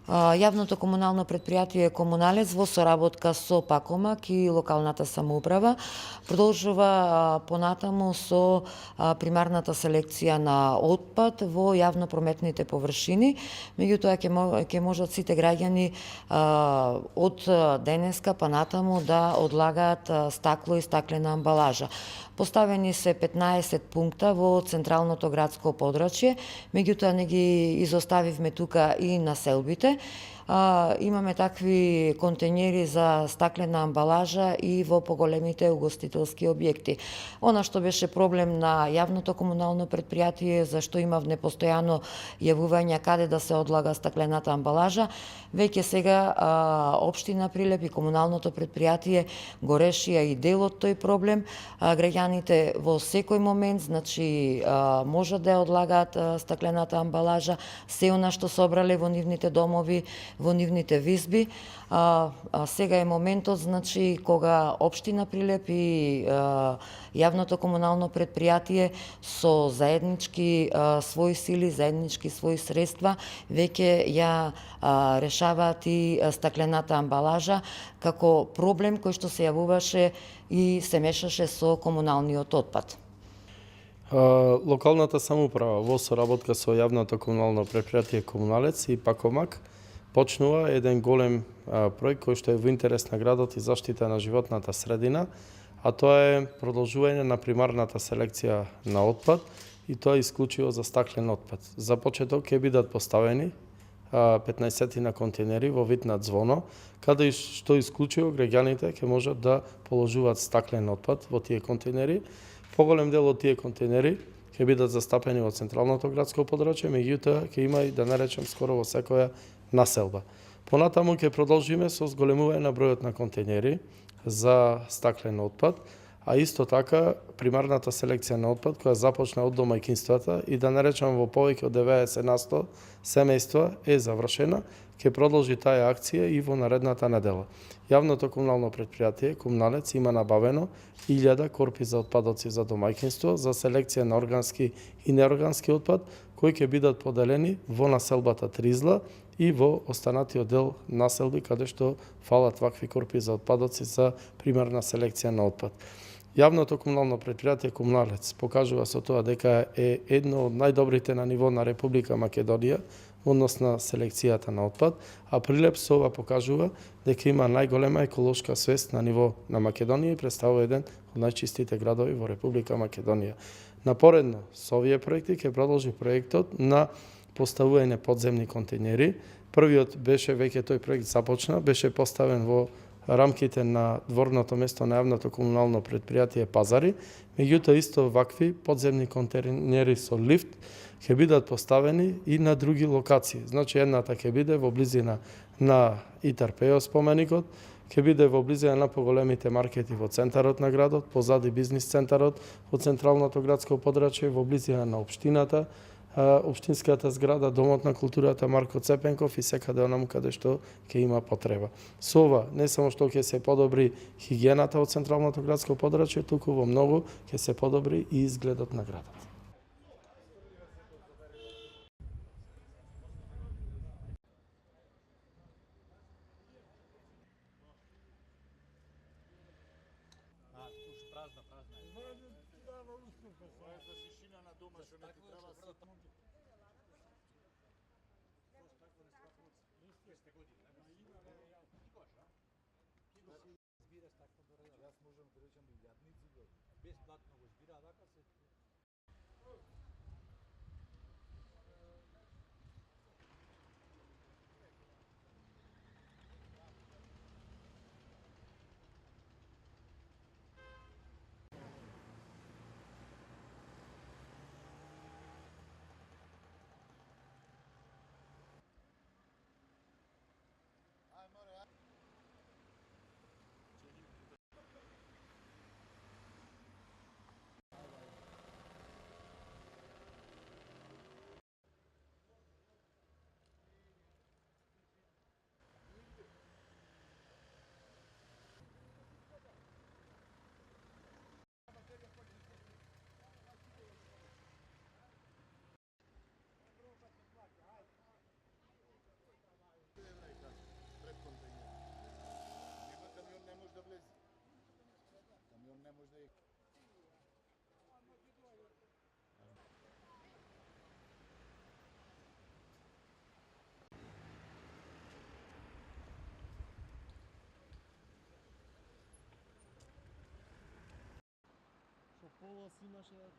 Јавното комунално предпријатие Комуналец во соработка со Пакомак и локалната самоуправа продолжува понатаму со примарната селекција на отпад во јавно-прометните површини. Меѓутоа ќе можат сите граѓани од денеска па натаму да одлагаат стакло и стаклена амбалажа. Поставени се 15 пункта во централното градско подрачје, меѓутоа не ги изоставивме тука и населбите. Имаме такви контејнери за стаклена амбалажа и во поголемите угостителски објекти. Она што беше проблем на јавното комунално предпријатие, зашто имав непостојано јавување каде да се одлага стаклената амбалажа, веќе сега општина Прилеп и комуналното предпријатие го решија и дел од тој проблем. Граѓаните во секој момент, значи, можат да ја одлагаат стаклената амбалажа, се она што собрале во нивните домови, во нивните визби. Сега е моментот, значи, кога општина Прилеп и јавното комунално предпријатие со заеднички своји сили, заеднички своји средства, веќе ја решаваат и стаклената амбалажа како проблем кој што се јавуваше и се мешаше со комуналниот отпад. Локалната самоуправа во соработка со јавното комунално предпријатие Комуналец и Пакомак почнува еден голем проект кој што е во интерес на градот и заштита на животната средина, а тоа е продолжување на примарната селекција на отпад и тоа исклучиво за стаклен отпад. За почеток ќе бидат поставени 15 на контейнери во вид на ѕвоно, каде што исклучиво граѓаните ќе можат да положуваат стаклен отпад во тие контейнери. Поголем дел од тие контейнери ќе бидат застапени во централното градско подрачје, меѓутоа ќе има и, да наречем, скоро во секоја населба. Понатаму ќе продолжиме со зголемување на бројот на контейнери за стаклен отпад, а исто така примарната селекција на отпад која започна од домаќинствата и, да наречам, во повеќе од 90% семејства е завршена, ќе продолжи таа акција и во наредната недела. Јавното комунално предпријатие Комуналец има набавено 1000 корпи за отпадоци за домаќинство за селекција на органски и неоргански отпад, кои ќе бидат поделени во населбата Тризла и во останатиот дел населби каде што фалат вакви корпи за отпадоци за примарна селекција на отпад. Јавното комунално предпријатие Комуналец покажува со тоа дека е едно од најдобрите на ниво на Република Македонија во однос на селекцијата на отпад, а Прилеп со ова покажува дека има најголема еколошка свест на ниво на Македонија и представува еден од најчистите градови во Република Македонија. Напоредно со овие проекти ќе продолжи проектот на поставување подземни контейнери. Првиот беше, веќе тој проект започна, беше поставен во рамките на дворното место на јавното комунално предпријатие Пазари, меѓутоа исто вакви подземни контейнери со лифт ќе бидат поставени и на други локации. Значи, едната ќе биде во близина на Итар-Пео споменикот, ќе биде во близина на поголемите маркети во центарот на градот, позади бизнис центарот, во централното градско подрачје, во близина на општината, општинската зграда, Домот на културата Марко Цепенков и секаде онаму каде што ќе има потреба. Со ова не само што ќе се подобри хигиената во централното градско подрачје, туку во многу ќе се подобри и изгледот на градот. влезе. Камион не може да е. Што полос имаше